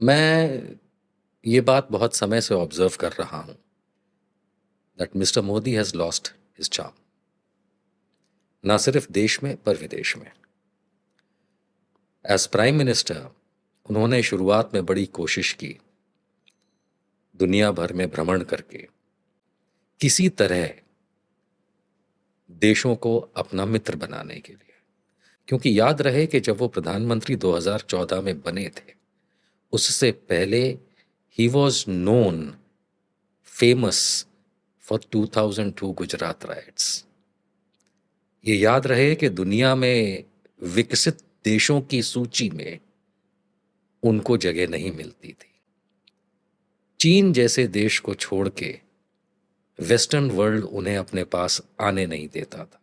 मैं ये बात बहुत समय से ऑब्जर्व कर रहा हूं that mister Modi has lost his charm, ना सिर्फ देश में पर विदेश में। एज प्राइम मिनिस्टर उन्होंने शुरुआत में बड़ी कोशिश की, दुनिया भर में भ्रमण करके किसी तरह देशों को अपना मित्र बनाने के लिए। क्योंकि याद रहे कि जब वो प्रधानमंत्री 2014 में बने थे, उससे पहले he was known famous for 2002 Gujarat rights. ये याद रहे कि दुनिया में विकसित देशों की सूची में उनको जगह नहीं मिलती थी। चीन जैसे देश को छोड़ के वेस्टर्न वर्ल्ड उन्हें अपने पास आने नहीं देता था।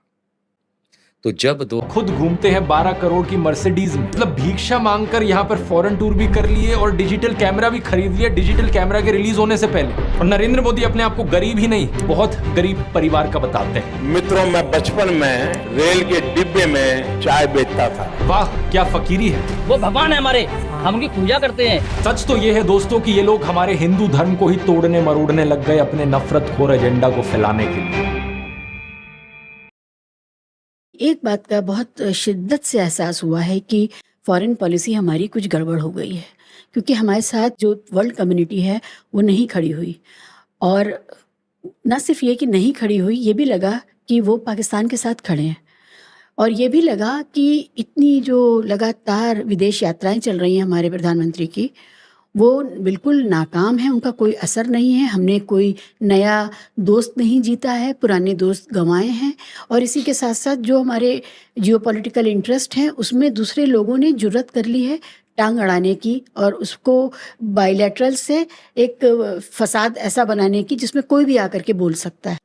तो जब खुद घूमते हैं 12 करोड़ की मर्सिडीज में, मतलब भिक्षा मांगकर यहाँ पर फॉरेन टूर भी कर लिए और डिजिटल कैमरा भी खरीद लिया डिजिटल कैमरा के रिलीज होने से पहले। और नरेंद्र मोदी अपने आप को गरीब ही नहीं, बहुत गरीब परिवार का बताते हैं। मित्रों, मैं बचपन में रेल के डिब्बे में चाय बेचता था। वाह क्या फकीरी है। वो भगवान है हमारे, हम उनकी पूजा करते हैं। सच तो ये है दोस्तों कि ये लोग हमारे हिंदू धर्म को ही तोड़ने मरोड़ने लग गए अपने नफरतखोर एजेंडा को फैलाने के लिए। एक बात का बहुत शिद्दत से एहसास हुआ है कि फॉरेन पॉलिसी हमारी कुछ गड़बड़ हो गई है, क्योंकि हमारे साथ जो वर्ल्ड कम्युनिटी है वो नहीं खड़ी हुई। और न सिर्फ ये कि नहीं खड़ी हुई, ये भी लगा कि वो पाकिस्तान के साथ खड़े हैं। और ये भी लगा कि इतनी जो लगातार विदेश यात्राएं चल रही हैं हमारे प्रधानमंत्री की, वो बिल्कुल नाकाम है, उनका कोई असर नहीं है। हमने कोई नया दोस्त नहीं जीता है, पुराने दोस्त गंवाए हैं। और इसी के साथ साथ जो हमारे जियोपॉलिटिकल इंटरेस्ट हैं, उसमें दूसरे लोगों ने जुर्रत कर ली है टांग अड़ाने की और उसको बायलैटरल से एक फसाद ऐसा बनाने की जिसमें कोई भी आकर के बोल सकता है।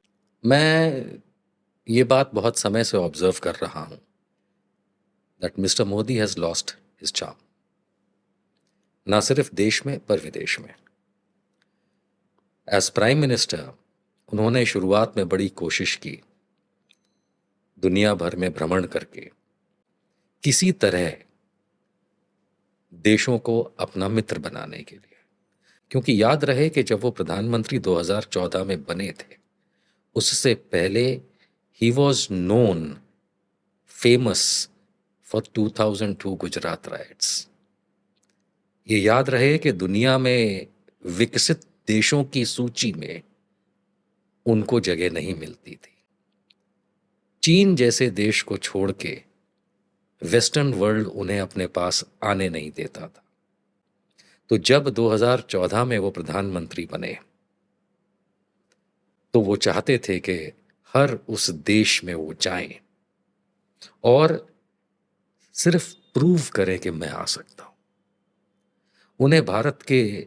मैं ये बात बहुत समय से ऑब्जर्व कर रहा हूं that mister Modi has lost his charm, ना सिर्फ देश में पर विदेश में। एज प्राइम मिनिस्टर उन्होंने शुरुआत में बड़ी कोशिश की, दुनिया भर में भ्रमण करके किसी तरह देशों को अपना मित्र बनाने के लिए। क्योंकि याद रहे कि जब वो प्रधानमंत्री 2014 में बने थे, उससे पहले he was known famous for 2002 Gujarat rights. ये याद रहे कि दुनिया में विकसित देशों की सूची में उनको जगह नहीं मिलती थी। चीन जैसे देश को छोड़ के वेस्टर्न वर्ल्ड उन्हें अपने पास आने नहीं देता था। तो जब 2014 में वो प्रधानमंत्री बने, तो वो चाहते थे कि हर उस देश में वो जाएं और सिर्फ प्रूव करें कि मैं आ सकता हूं। उन्हें भारत के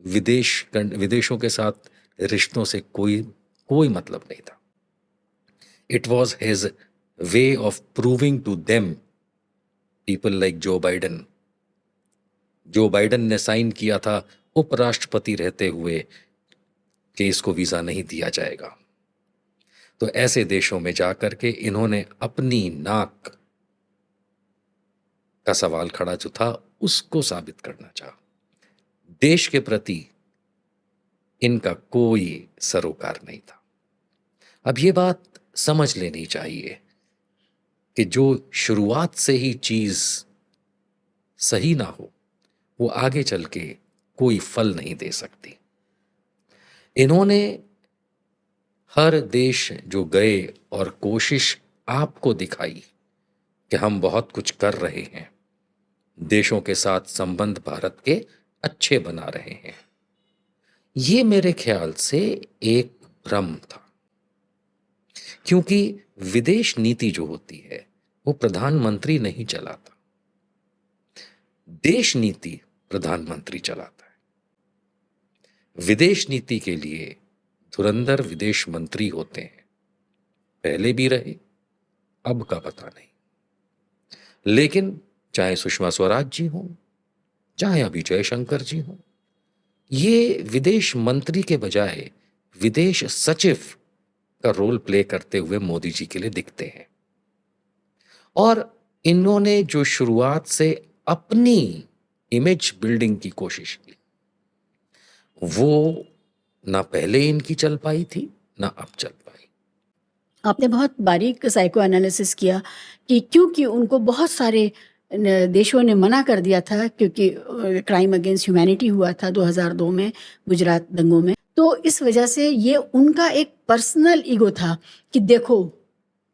विदेशों के साथ रिश्तों से कोई मतलब नहीं था। It was his way of proving to them people like जो बाइडन ने साइन किया था उपराष्ट्रपति रहते हुए कि इसको वीजा नहीं दिया जाएगा। तो ऐसे देशों में जाकर के इन्होंने अपनी नाक का सवाल खड़ा जो था उसको साबित करना चाहा। देश के प्रति इनका कोई सरोकार नहीं था। अब ये बात समझ लेनी चाहिए कि जो शुरुआत से ही चीज सही ना हो, वो आगे चल के कोई फल नहीं दे सकती। इन्होंने हर देश जो गए और कोशिश आपको दिखाई कि हम बहुत कुछ कर रहे हैं, देशों के साथ संबंध भारत के अच्छे बना रहे हैं, ये मेरे ख्याल से एक भ्रम था। क्योंकि विदेश नीति जो होती है वो प्रधानमंत्री नहीं चलाता, देश नीति प्रधानमंत्री चलाता है। विदेश नीति के लिए धुरंधर विदेश मंत्री होते हैं, पहले भी रहे, अब का पता नहीं। लेकिन चाहे सुषमा स्वराज जी हों, चाहे अभी जयशंकर जी हों, ये विदेश मंत्री के बजाय विदेश सचिव का रोल प्ले करते हुए मोदी जी के लिए दिखते हैं। और इन्होंने जो शुरुआत से अपनी इमेज बिल्डिंग की कोशिश की, वो ना पहले इनकी चल पाई थी ना अब चल पाई। आपने बहुत बारीक साइको एनालिसिस किया कि क्योंकि उनको बहुत सारे देशों ने मना कर दिया था, क्योंकि क्राइम अगेंस्ट ह्यूमैनिटी हुआ था 2002 में गुजरात दंगों में, तो इस वजह से ये उनका एक पर्सनल ईगो था कि देखो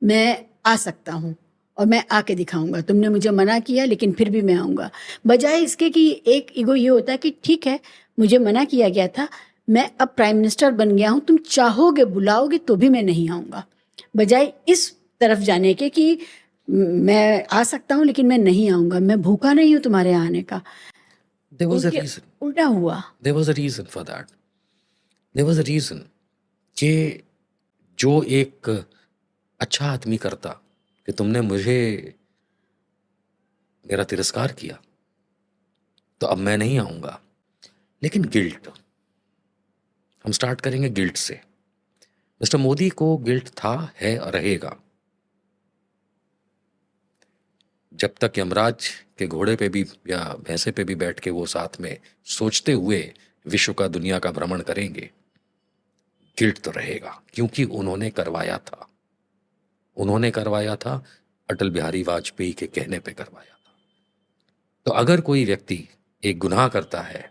मैं आ सकता हूँ और मैं आके दिखाऊंगा, तुमने मुझे मना किया लेकिन फिर भी मैं आऊँगा। बजाय इसके कि एक ईगो ये होता है कि ठीक है मुझे मना किया गया था, मैं अब प्राइम मिनिस्टर बन गया हूँ, तुम चाहोगे बुलाओगे तो भी मैं नहीं आऊँगा, बजाय इस तरफ जाने के कि मैं आ सकता हूँ लेकिन मैं नहीं आऊँगा, मैं भूखा नहीं हूँ तुम्हारे आने का। There was a उनके reason. उल्टा हुआ। There was a reason for that. There was a reason कि जो एक अच्छा आदमी करता कि तुमने मुझे मेरा तिरस्कार किया तो अब मैं नहीं आऊंगा, लेकिन गिल्ट, हम स्टार्ट करेंगे गिल्ट से। मिस्टर मोदी को गिल्ट था, है और रहेगा। जब तक यमराज के घोड़े पे भी या भैंसे पे भी बैठ के वो साथ में सोचते हुए विश्व का दुनिया का भ्रमण करेंगे, गिल्ट तो रहेगा, क्योंकि उन्होंने करवाया था। उन्होंने करवाया था, अटल बिहारी वाजपेयी के कहने पे करवाया था। तो अगर कोई व्यक्ति एक गुनाह करता है,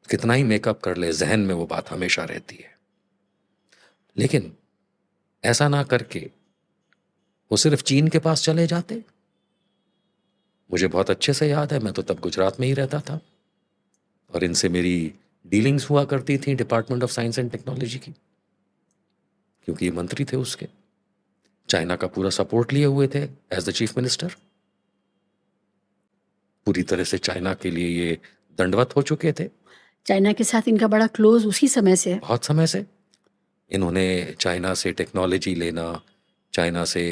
कितना ही मेकअप कर ले, जहन में वो बात हमेशा रहती है। लेकिन ऐसा ना करके वो सिर्फ चीन के पास चले जाते। मुझे बहुत अच्छे से याद है, मैं तो तब गुजरात में ही रहता था और इनसे मेरी डीलिंग्स हुआ करती थी department of science and technology की, क्योंकि ये मंत्री थे उसके। चाइना का पूरा सपोर्ट लिए हुए थे एज द चीफ मिनिस्टर। पूरी तरह से चाइना के लिए ये दंडवत हो चुके थे। चाइना के साथ इनका बड़ा क्लोज उसी समय से है। बहुत समय से इन्होंने चाइना से टेक्नोलॉजी लेना, चाइना से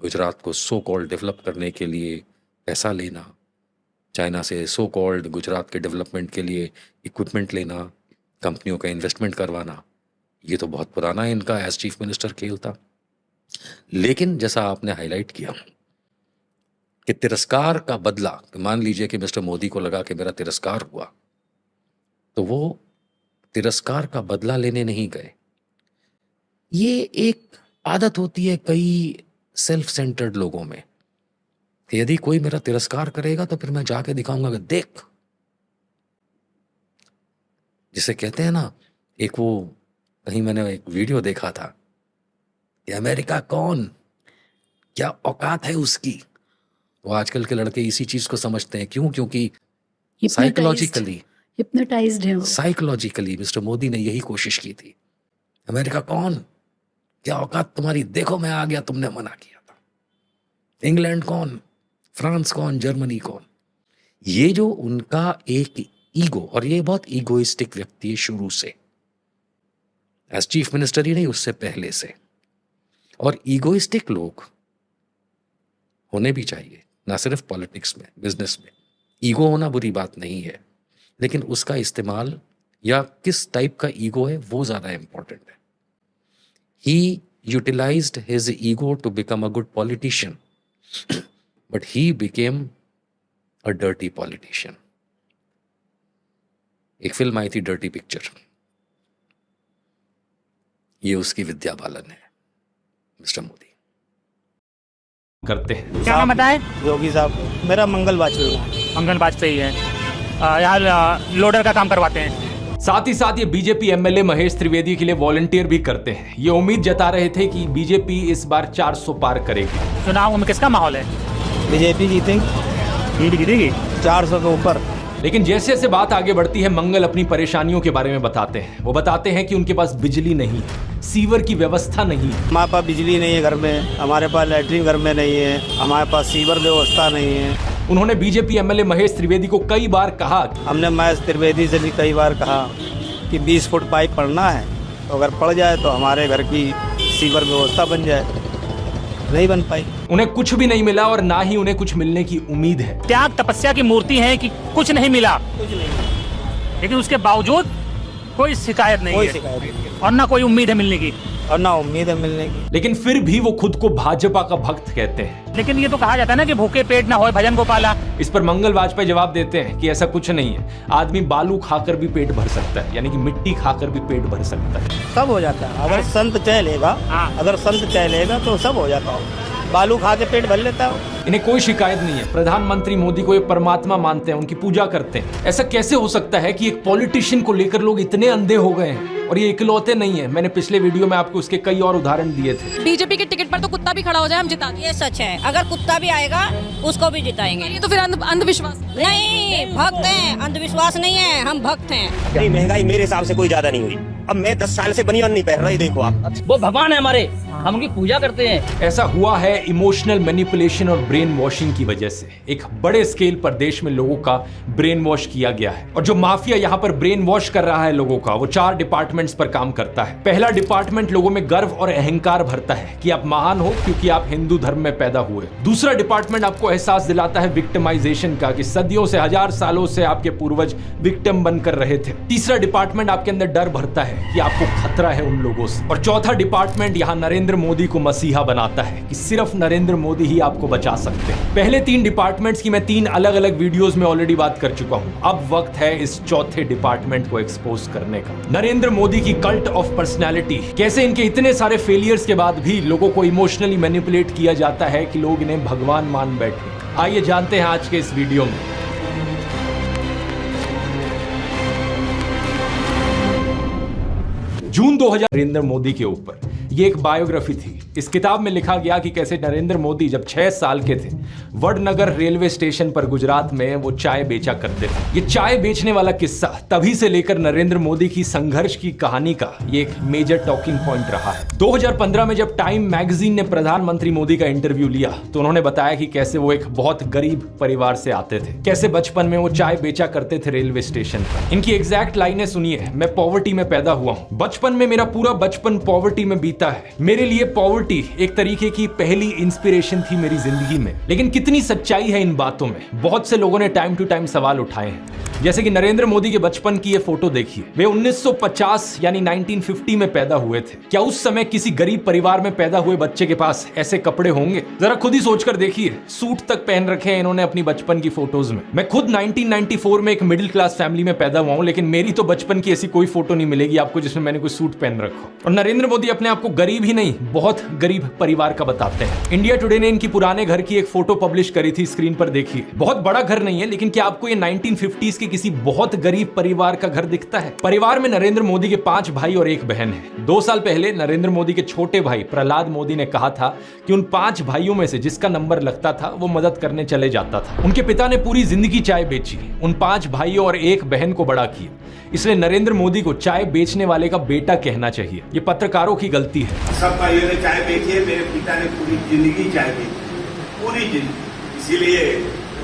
गुजरात को सो कॉल्ड डेवलप करने के लिए पैसा लेना, चाइना से सो कॉल्ड गुजरात के डेवलपमेंट के लिए इक्विपमेंट लेना, कंपनियों का इन्वेस्टमेंट करवाना, ये तो बहुत पुराना इनका एज चीफ मिनिस्टर खेल था। लेकिन जैसा आपने हाईलाइट किया कि तिरस्कार का बदला, मान लीजिए कि मिस्टर मोदी को लगा कि मेरा तिरस्कार हुआ, तो वो तिरस्कार का बदला लेने नहीं गए। ये एक आदत होती है कई सेल्फ सेंटर्ड लोगों में कि यदि कोई मेरा तिरस्कार करेगा तो फिर मैं जाके दिखाऊंगा कि देख, जिसे कहते हैं ना, एक वो कहीं मैंने एक वीडियो देखा था कि अमेरिका कौन, क्या औकात है उसकी। वो आजकल के लड़के इसी चीज को समझते हैं। क्यों? क्योंकि साइकोलॉजिकली हिप्नोटाइज्ड है वो। साइकोलॉजिकली मिस्टर मोदी ने यही कोशिश की थी। अमेरिका कौन, क्या औकात तुम्हारी, देखो मैं आ गया, तुमने मना किया था। इंग्लैंड कौन, फ्रांस कौन, जर्मनी कौन। ये जो उनका एक ईगो, और ये बहुत ईगोइस्टिक व्यक्ति है शुरू से, एज चीफ मिनिस्टर ही नहीं, उससे पहले से। और ईगोइस्टिक लोग होने भी चाहिए, ना सिर्फ पॉलिटिक्स में, बिजनेस में। ईगो होना बुरी बात नहीं है, लेकिन उसका इस्तेमाल या किस टाइप का ईगो है वो ज्यादा इंपॉर्टेंट है। He utilized his ego to become a good politician, but he became a dirty politician. एक फिल्म आई थी डर्टी पिक्चर, ये उसकी विद्या बालन है मिस्टर मोदी। करते हैं। क्या नाम बताएं? योगी साहब, मेरा मंगल वाजपेयी है। मंगल वाजपेयी है। यहाँ लोडर का काम करवाते हैं। साथ ही साथ ये बीजेपी एमएलए महेश त्रिवेदी के लिए वॉलंटियर भी करते हैं। ये उम्मीद जता रहे थे कि बीजेपी इस बार 400 पार करेगी। चुनाव में किसका माहौल है? बीजेपी जीतेगी, बीजेपी जीतेगी 400 के ऊपर। लेकिन जैसे जैसे बात आगे बढ़ती है, मंगल अपनी परेशानियों के बारे में बताते हैं। वो बताते हैं कि उनके पास बिजली नहीं, सीवर की व्यवस्था नहीं। हमारे पास बिजली नहीं है घर में, हमारे पास लैट्रिन घर में नहीं है, हमारे पास सीवर व्यवस्था नहीं है। उन्होंने बीजेपी एमएलए महेश त्रिवेदी को कई बार कहा, हमने महेश त्रिवेदी से भी कई बार कहा कि 20 फुट पाइप पड़ना है, तो अगर पड़ जाए तो हमारे घर की सीवर व्यवस्था बन जाए। नहीं बन पाई। उन्हें कुछ भी नहीं मिला और ना ही उन्हें कुछ मिलने की उम्मीद है। त्याग तपस्या की मूर्ति है कि कुछ नहीं मिला, लेकिन उसके बावजूद कोई शिकायत नहीं है और ना कोई उम्मीद है मिलने की। और ना उम्मीद है मिलने की। लेकिन फिर भी वो खुद को भाजपा का भक्त कहते हैं। लेकिन ये तो कहा जाता है ना कि भूखे पेट ना होए भजन गोपाला। इस पर मंगल वाजपेयी जवाब देते हैं कि ऐसा कुछ नहीं है, आदमी बालू खाकर भी पेट भर सकता है, यानी कि मिट्टी खाकर भी पेट भर सकता है। सब हो जाता है अगर संत चाह लेगा, अगर संत चाह लेगा तो सब हो जाता है। बालू खा के पेट भर लेता है। इन्हें कोई शिकायत नहीं है। प्रधानमंत्री मोदी को ये परमात्मा मानते हैं, उनकी पूजा करते हैं। ऐसा कैसे हो सकता है कि एक पॉलिटिशियन को लेकर लोग इतने अंधे हो गए हैं? और ये इकलौते नहीं है, मैंने पिछले वीडियो में आपको उसके कई और उदाहरण दिए थे। बीजेपी के टिकट पर तो कुत्ता भी खड़ा हो जाए हम जिता देंगे। ये सच है, अगर कुत्ता भी आएगा उसको भी जिताएंगे। ये तो फिर अंधविश्वास नहीं, भक्त हैं, अंधविश्वास नहीं है, हम भक्त हैं। नहीं, महंगाई मेरे हिसाब से कोई ज्यादा नहीं हुई। अब मैं 10 साल से बनियान नहीं पहन रहा, देखो आप। वो भगवान है हमारे, हम उनकी पूजा करते हैं। ऐसा हुआ है इमोशनल मैनिपुलेशन और ब्रेन वॉशिंग की वजह से। एक बड़े स्केल पर देश में लोगों का ब्रेन वॉश किया गया है, और जो माफिया यहाँ पर ब्रेन वॉश कर रहा है लोगों का, वो 4 डिपार्टमेंट्स पर काम करता है। पहला डिपार्टमेंट लोगों में गर्व और अहंकार भरता है कि आप महान हो क्योंकि आप हिंदू धर्म में पैदा हुए। दूसरा डिपार्टमेंट आपको एहसास दिलाता है विक्टिमाइजेशन का, कि सदियों से, 1000 सालों से आपके पूर्वज विक्टिम बनकर रहे थे। तीसरा डिपार्टमेंट आपके अंदर डर भरता है कि आपको खतरा है उन लोगों से। और चौथा डिपार्टमेंट यहाँ नरेंद्र मोदी को मसीहा बनाता है कि सिर्फ नरेंद्र मोदी ही आपको बचा सकते हैं। पहले 3 डिपार्टमेंट्स की मैं 3 अलग अलग वीडियोस में ऑलरेडी बात कर चुका हूं। अब वक्त है इस चौथे डिपार्टमेंट को एक्सपोज करने का। नरेंद्र मोदी की कल्ट ऑफ पर्सनालिटी, कैसे इनके इतने सारे फेलियर्स के बाद भी लोगों को इमोशनली मैनिपुलेट किया जाता है कि लोग इन्हें भगवान मान बैठे। आइए जानते हैं आज के इस वीडियो में। जून 2000 नरेंद्र मोदी के ऊपर ये एक बायोग्राफी थी। इस किताब में लिखा गया कि कैसे नरेंद्र मोदी जब 6 साल के थे, वडनगर रेलवे स्टेशन पर गुजरात में वो चाय बेचा करते थे। ये चाय बेचने वाला किस्सा तभी से लेकर नरेंद्र मोदी की संघर्ष की कहानी का ये एक मेजर टॉकिंग पॉइंट रहा है। 2015 में जब टाइम मैगजीन ने प्रधानमंत्री मोदी का इंटरव्यू लिया तो उन्होंने बताया कि कैसे वो एक बहुत गरीब परिवार से आते थे, कैसे बचपन में वो चाय बेचा करते थे रेलवे स्टेशन पर। इनकी एग्जैक्ट लाइनें सुनिए। मैं पॉवर्टी में पैदा हुआ हूँ, बचपन में मेरा पूरा बचपन पॉवर्टी में बीता है। मेरे लिए पॉवर्टी एक तरीके की पहली इंस्पिरेशन थी मेरी जिंदगी में। लेकिन कितनी सच्चाई है इन बातों में, बहुत से लोगों ने टाइम टू टाइम सवाल उठाए हैं। जैसे कि नरेंद्र मोदी के बचपन की ये फोटो देखिए। वे 1950 यानी 1950 में पैदा हुए थे। क्या उस समय किसी गरीब परिवार में पैदा हुए बच्चे के पास ऐसे कपड़े होंगे? जरा खुद ही सोचकर देखिए। सूट तक पहन रखे हैं इन्होंने अपनी बचपन की फोटोज में। मैं खुद 1994 में एक मिडिल क्लास फैमिली में पैदा हुआ हूं, लेकिन मेरी तो बचपन की ऐसी कोई फोटो नहीं मिलेगी आपको जिसमें मैंने कोई सूट पहन रखा हो। और नरेंद्र मोदी अपने आप को गरीब ही नहीं, बहुत गरीब परिवार का बताते हैं। इंडिया टुडे ने इनकी पुराने घर की एक फोटो पब्लिश करी थी, स्क्रीन पर देखिए। बहुत बड़ा घर नहीं है, लेकिन क्या आपको ये 1950s के किसी बहुत गरीब परिवार का घर दिखता है? परिवार में नरेंद्र मोदी के 5 भाई और 1 बहन है। 2 साल पहले नरेंद्र मोदी के छोटे भाई प्रहलाद मोदी ने कहा था कि उन 5 भाइयों में से जिसका नंबर लगता था वो मदद करने चले जाता था। उनके पिता ने पूरी जिंदगी चाय बेची, उन 5 भाइयों और 1 बहन को बड़ा किया। इसलिए नरेंद्र मोदी को चाय बेचने वाले का बेटा कहना चाहिए। ये पत्रकारों की गलती है। सब भाइयों ने चाय बेची है, मेरे पिता ने पूरी जिंदगी चाय बेची, पूरी जिंदगी। इसीलिए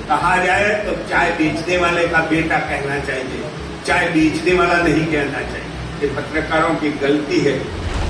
कहा जाए तो चाय बेचने वाले का बेटा कहना चाहिए, चाय बेचने वाला नहीं कहना चाहिए। ये पत्रकारों की गलती है।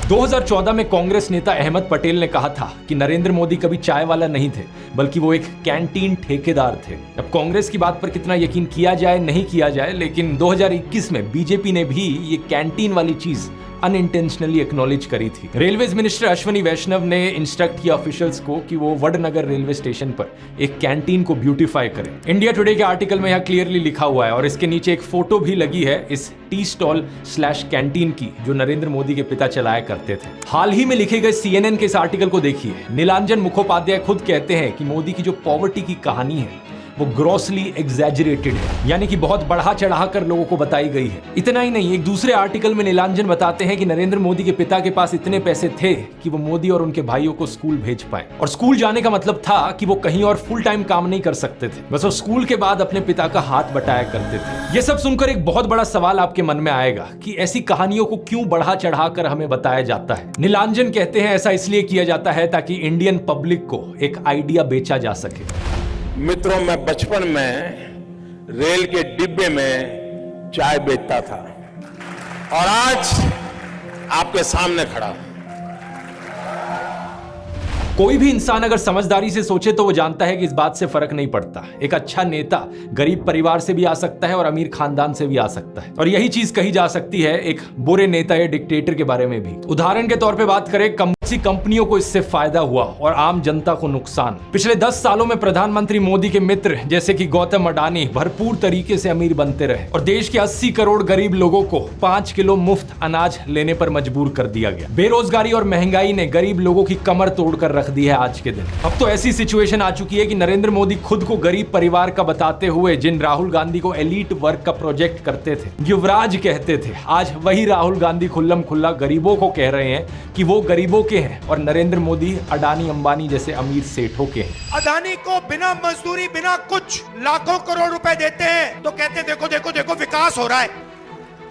2014 में कांग्रेस नेता अहमद पटेल ने कहा था कि नरेंद्र मोदी कभी चाय वाला नहीं थे, बल्कि वो एक कैंटीन ठेकेदार थे। अब कांग्रेस की बात पर कितना यकीन किया जाए नहीं किया जाए, लेकिन 2021 में बीजेपी ने भी ये कैंटीन वाली चीज अनइंटेंशनली एक्नॉलेज करी थी। रेलवेज मिनिस्टर अश्विनी वैष्णव ने इंस्ट्रक्ट किया ऑफिशियल्स को कि वो वडनगर रेलवे स्टेशन पर एक कैंटीन को ब्यूटीफाई करें। इंडिया टुडे के आर्टिकल में यह क्लियरली लिखा हुआ है और इसके नीचे एक फोटो भी लगी है इस टी स्टॉल / कैंटीन की जो नरेंद्र मोदी के पिता चलाया करते थे। हाल ही में लिखे गए CNN के इस आर्टिकल को देखिए। नीलांजन मुखोपाध्याय खुद कहते हैं कि मोदी की जो पॉवर्टी की कहानी है वो ग्रॉसली एग्जैजरेटेड है, यानी कि बहुत बढ़ा चढ़ा कर लोगों को बताई गई है। इतना ही नहीं, एक दूसरे आर्टिकल में नीलांजन बताते हैं कि नरेंद्र मोदी के पिता के पास इतने पैसे थे कि वो मोदी और उनके भाइयों को स्कूल भेज पाए। और स्कूल जाने का मतलब था कि वो कहीं और फुल टाइम काम नहीं कर सकते थे, बस वो स्कूल के बाद अपने पिता का हाथ बटाया करते थे। ये सब सुनकर एक बहुत बड़ा सवाल आपके मन में आएगा कि ऐसी कहानियों को क्यों बढ़ा चढ़ा कर हमें बताया जाता है। नीलांजन कहते हैं ऐसा इसलिए किया जाता है ताकि इंडियन पब्लिक को एक आइडिया बेचा जा सके। मित्रों, मैं बचपन में रेल के डिब्बे में चाय बेचता था और आज आपके सामने खड़ा। कोई भी इंसान अगर समझदारी से सोचे तो वो जानता है कि इस बात से फर्क नहीं पड़ता। एक अच्छा नेता गरीब परिवार से भी आ सकता है और अमीर खानदान से भी आ सकता है, और यही चीज कही जा सकती है एक बुरे नेता या डिक्टेटर के बारे में भी। उदाहरण के तौर पे बात करें, कंपनियों को इससे फायदा हुआ और आम जनता को नुकसान। पिछले 10 सालों में प्रधानमंत्री मोदी के मित्र जैसे कि गौतम अडानी भरपूर तरीके से अमीर बनते रहे और देश के 80 करोड़ गरीब लोगों को 5 किलो मुफ्त अनाज लेने पर मजबूर कर दिया गया। बेरोजगारी और महंगाई ने गरीब लोगों की कमर तोड़कर रख दी है आज के दिन। अब तो ऐसी सिचुएशन आ चुकी है कि नरेंद्र मोदी खुद को गरीब परिवार का बताते हुए जिन राहुल गांधी को एलीट वर्ग का प्रोजेक्ट करते थे, युवराज कहते थे, आज वही राहुल गांधी खुल्लम खुल्ला गरीबों को कह रहे हैं कि वो गरीबों के हैं और नरेंद्र मोदी अडानी अंबानी जैसे अमीर सेठों के हैं। अडानी को बिना मजदूरी बिना कुछ लाखों करोड़ रुपए देते हैं तो कहते देखो देखो देखो विकास हो रहा है।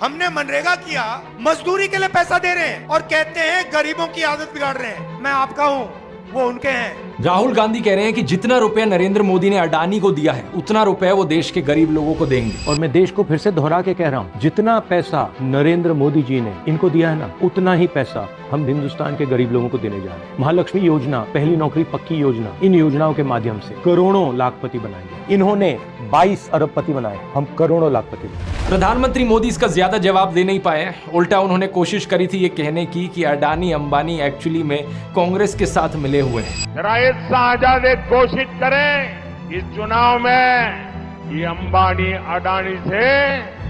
हमने मनरेगा किया, मजदूरी के लिए पैसा दे रहे हैं और कहते हैं गरीबों की आदत बिगाड़ रहे हैं। मैं आपका हूं, वो उनके हैं। राहुल गांधी कह रहे हैं कि जितना रुपया नरेंद्र मोदी ने अडानी को दिया है उतना रुपया वो देश के गरीब लोगों को देंगे। और मैं देश को फिर से दोहरा के कह रहा हूँ, जितना पैसा नरेंद्र मोदी जी ने इनको दिया है ना, उतना ही पैसा हम हिंदुस्तान के गरीब लोगों को देने जा रहे हैं। महालक्ष्मी योजना, पहली नौकरी पक्की योजना, इन योजनाओं के माध्यम से करोड़ों लाखपति बनाएंगे। इन्होंने 22 अरबपति बनाए, हम करोड़ों लाखपति बनाए। प्रधानमंत्री मोदी इसका ज्यादा जवाब दे नहीं पाए। उल्टा उन्होंने कोशिश करी थी ये कहने की कि अडानी अंबानी एक्चुअली में कांग्रेस के साथ मिले हुए हैं। शाहजादे घोषित करें इस चुनाव में ये अंबानी अडानी से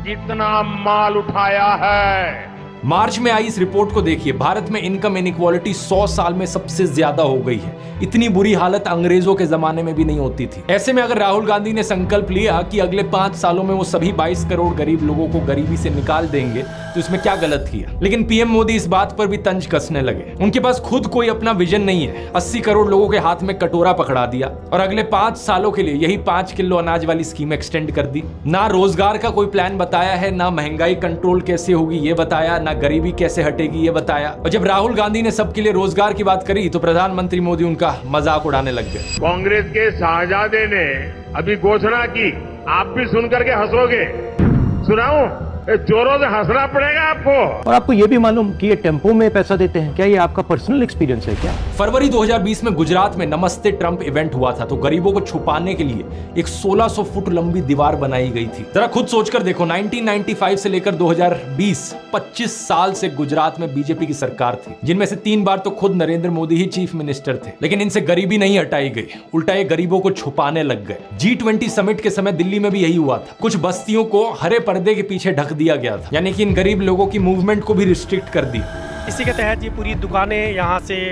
कितना माल उठाया है। मार्च में आई इस रिपोर्ट को देखिए, भारत में इनकम इनइक्वालिटी 100 साल में सबसे ज्यादा हो गई है। इतनी बुरी हालत अंग्रेजों के जमाने में भी नहीं होती थी। ऐसे में अगर राहुल गांधी ने संकल्प लिया कि अगले 5 सालों में वो सभी 22 करोड़ गरीब लोगों को गरीबी से निकाल देंगे तो इसमें क्या गलत किया। लेकिन पीएम मोदी इस बात पर भी तंज कसने लगे। उनके पास खुद कोई अपना विजन नहीं है। 80 करोड़ लोगों के हाथ में कटोरा पकड़ा दिया और अगले 5 सालों के लिए यही 5 किलो अनाज वाली स्कीम एक्सटेंड कर दी। ना रोजगार का कोई प्लान बताया है, ना महंगाई कंट्रोल कैसे होगी ये बताया, ना गरीबी कैसे हटेगी ये बताया। और जब राहुल गांधी ने सबके लिए रोजगार की बात करी तो प्रधानमंत्री मोदी उनका मजाक उड़ाने लग गए। कांग्रेस के शाहजादे ने अभी घोषणा की, आप भी सुनकर के हंसोगे। सुनाऊं? जोरों से हंसना पड़ेगा आपको। और आपको ये भी मालूम कि ये टेम्पो में पैसा देते हैं, क्या ये आपका पर्सनल एक्सपीरियंस है क्या? फरवरी 2020 में गुजरात में नमस्ते ट्रंप इवेंट हुआ था तो गरीबों को छुपाने के लिए एक 1600 फुट लंबी दीवार बनाई गई थी। जरा खुद सोचकर देखो, 1995 से लेकर 2020 25 साल से गुजरात में बीजेपी की सरकार थी, जिनमें से 3 बार तो खुद नरेंद्र मोदी ही चीफ मिनिस्टर थे, लेकिन इनसे गरीबी नहीं हटाई गई, उल्टा ये गरीबों को छुपाने लग गए। G20 समिट के समय दिल्ली में भी यही हुआ था। कुछ बस्तियों को हरे पर्दे के पीछे ढक दिया गया था, यानी कि इन गरीब लोगों की मूवमेंट को भी रिस्ट्रिक्ट कर दी। इसी के तहत ये पूरी दुकानें यहाँ से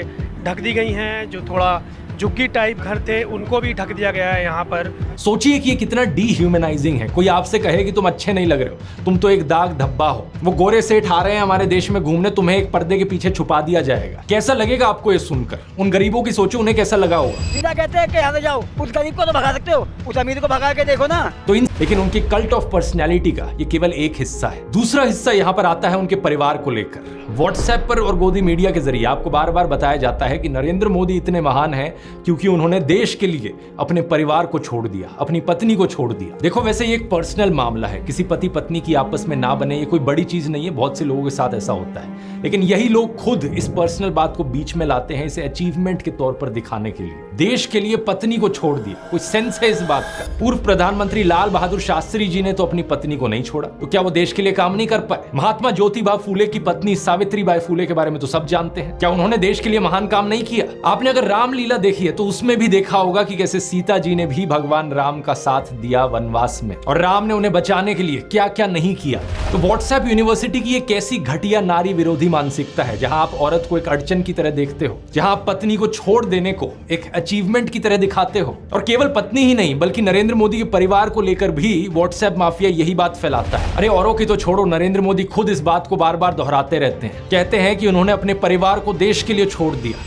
ढक दी गई हैं। जो थोड़ा झुग्गी टाइप घर थे उनको भी ढक दिया गया है यहाँ पर। सोचिए कि ये कितना डीह्यूमनाइजिंग है। कोई आपसे कहे कि तुम अच्छे नहीं लग रहे हो, तुम तो एक दाग धब्बा हो। वो गोरे सेठ आ रहे हैं हमारे देश में घूमने, तुम्हें एक पर्दे के पीछे छुपा दिया जाएगा। कैसा लगेगा आपको ये सुनकर? उन गरीबों की सोचो, उन्हें कैसा लगा होगा। सीधा कहते हैं कि यहाँ से जाओ, उस गरीब को तो भगा सकते हो, उस अमीर को भगा के देखो ना। तो लेकिन उनके कल्ट ऑफ पर्सनैलिटी का ये केवल एक हिस्सा है। दूसरा हिस्सा यहाँ पर आता है उनके परिवार को लेकर। व्हाट्सएप पर और गोदी मीडिया के जरिए आपको बार बार बताया जाता है कि नरेंद्र मोदी इतने महान हैं क्योंकि उन्होंने देश के लिए अपने परिवार को छोड़ दिया, अपनी पत्नी को छोड़ दिया। देखो, वैसे ये एक पर्सनल मामला है, किसी पति पत्नी की आपस में ना बने, ये कोई बड़ी चीज नहीं है, बहुत से लोगों के साथ ऐसा होता है। लेकिन यही लोग खुद इस पर्सनल बात को बीच में लाते हैं, इसे अचीवमेंट के तौर पर दिखाने के लिए। देश के लिए पत्नी को छोड़ दिया, कोई सेंस है इस बात का? पूर्व प्रधानमंत्री लाल बहादुर शास्त्री जी ने तो अपनी पत्नी को नहीं छोड़ा, तो क्या वो देश के लिए काम नहीं कर पाए? महात्मा ज्योतिबा फूले की पत्नी सावित्रीबाई फूले के बारे में तो सब जानते हैं, क्या उन्होंने देश के लिए महान काम नहीं किया? आपने अगर रामलीला देखी है तो उसमें भी देखा होगा कि कैसे सीता जी ने भी भगवान राम का साथ दिया वनवास में, और राम ने उन्हें बचाने के लिए क्या क्या नहीं किया। तो व्हाट्सएप यूनिवर्सिटी की एक ऐसी घटिया नारी विरोधी मानसिकता है जहां आप औरत को एक अड़चन की तरह देखते हो, जहां आप पत्नी को छोड़ देने को एक अचीवमेंट की तरह दिखाते हो। और केवल पत्नी ही नहीं बल्कि नरेंद्र मोदी के परिवार को लेकर भी व्हाट्सएप माफिया यही बात फैलाता है। अरे औरों की तो छोड़ो, नरेंद्र मोदी खुद इस बात को बार बार दोहराते रहते हैं, कहते हैं कि उन्होंने अपने परिवार को देश के लिए छोड़ दिया।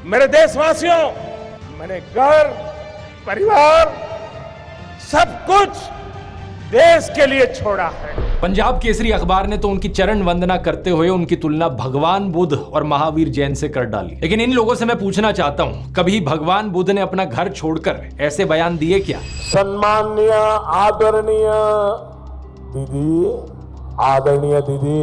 मेरे देशवासियों, मैंने घर परिवार सब कुछ देश के लिए छोड़ा है। पंजाब केसरी अखबार ने तो उनकी चरण वंदना करते हुए उनकी तुलना भगवान बुद्ध और महावीर जैन से कर डाली। लेकिन इन लोगों से मैं पूछना चाहता हूं, कभी भगवान बुद्ध ने अपना घर छोड़कर ऐसे बयान दिए क्या? सम्माननीय आदरणीय दीदी, आदरणीय दीदी,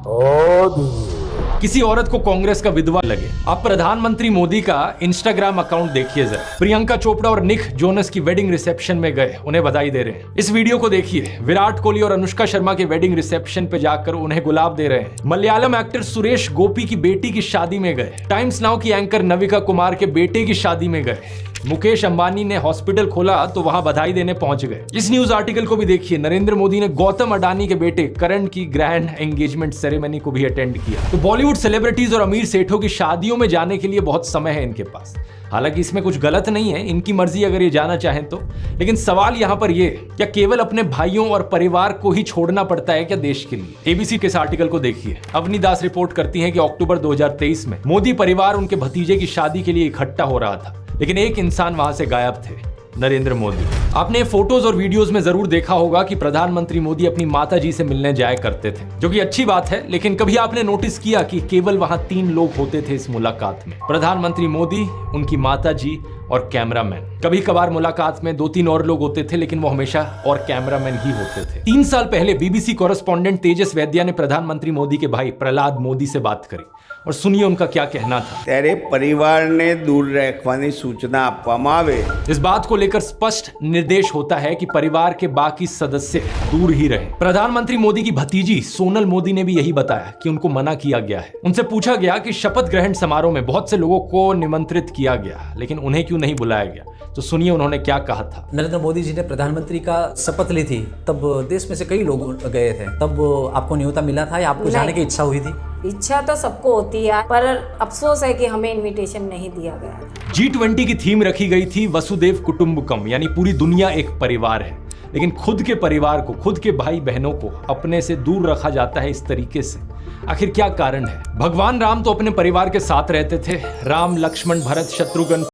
ओ दीदी, किसी औरत को कांग्रेस का विधवा लगे। आप प्रधानमंत्री मोदी का इंस्टाग्राम अकाउंट देखिए जरा। प्रियंका चोपड़ा और निक जोनस की वेडिंग रिसेप्शन में गए, उन्हें बधाई दे रहे हैं। इस वीडियो को देखिए, विराट कोहली और अनुष्का शर्मा के वेडिंग रिसेप्शन पे जाकर उन्हें गुलाब दे रहे हैं। मलयालम एक्टर सुरेश गोपी की बेटी की शादी में गए। टाइम्स नाउ की एंकर नविका कुमार के बेटे की शादी में गए। मुकेश अंबानी ने हॉस्पिटल खोला तो वहां बधाई देने पहुंच गए। इस न्यूज आर्टिकल को भी देखिए, नरेंद्र मोदी ने गौतम अडानी के बेटे करण की ग्रैंड एंगेजमेंट सेरेमनी को भी अटेंड किया। तो बॉलीवुड सेलिब्रिटीज और अमीर सेठों की शादियों में जाने के लिए बहुत समय है इनके पास। हालांकि इसमें कुछ गलत नहीं है, इनकी मर्जी अगर ये जाना चाहें तो। लेकिन सवाल यहां पर ये, क्या केवल अपने भाइयों और परिवार को ही छोड़ना पड़ता है क्या देश के लिए? एबीसी के इस आर्टिकल को देखिए। अवनी दास रिपोर्ट करती हैं कि अक्टूबर 2023 में मोदी परिवार उनके भतीजे की शादी के लिए इकट्ठा हो रहा था, लेकिन एक इंसान वहां से गायब थे, नरेंद्र मोदी। आपने फोटोज और वीडियोस में जरूर देखा होगा कि प्रधानमंत्री मोदी अपनी माताजी से मिलने जाया करते थे, जो कि अच्छी बात है। लेकिन कभी आपने नोटिस किया कि केवल वहां 3 लोग होते थे इस मुलाकात में? प्रधानमंत्री मोदी, उनकी माताजी और कैमरामैन। कभी कभार मुलाकात में 2-3 और लोग होते थे, लेकिन वो हमेशा और कैमरामैन ही होते थे। 3 साल पहले बीबीसी कॉरेस्पॉन्डेंट तेजस वैद्या ने प्रधानमंत्री मोदी के भाई प्रहलाद मोदी से बात करी, और सुनिए उनका क्या कहना था। तेरे परिवार ने दूर रखवानी सूचना आपवामां आवे। इस बात को लेकर स्पष्ट निर्देश होता है कि परिवार के बाकी सदस्य दूर ही रहे। प्रधानमंत्री मोदी की भतीजी सोनल मोदी ने भी यही बताया कि उनको मना किया गया है। उनसे पूछा गया कि शपथ ग्रहण समारोह में बहुत से लोगों को निमंत्रित किया गया, लेकिन उन्हें क्यों नहीं बुलाया गया? तो सुनिए उन्होंने क्या कहा था। नरेंद्र मोदी जी ने प्रधानमंत्री का शपथ ली थी, तब देश में से कई लोग गए थे। तब आपको न्योता मिला था या आपको जाने की इच्छा हुई थी? इच्छा तो सबको होती है, पर अफसोस है कि हमें इनविटेशन नहीं दिया गया। G20 की थीम रखी गई थी वसुदेव कुटुंबकम, यानी पूरी दुनिया एक परिवार है। लेकिन खुद के परिवार को, खुद के भाई बहनों को अपने से दूर रखा जाता है इस तरीके से। आखिर क्या कारण है? भगवान राम तो अपने परिवार के साथ रहते थे। राम, लक्ष्मण, भरत, शत्रुघ्न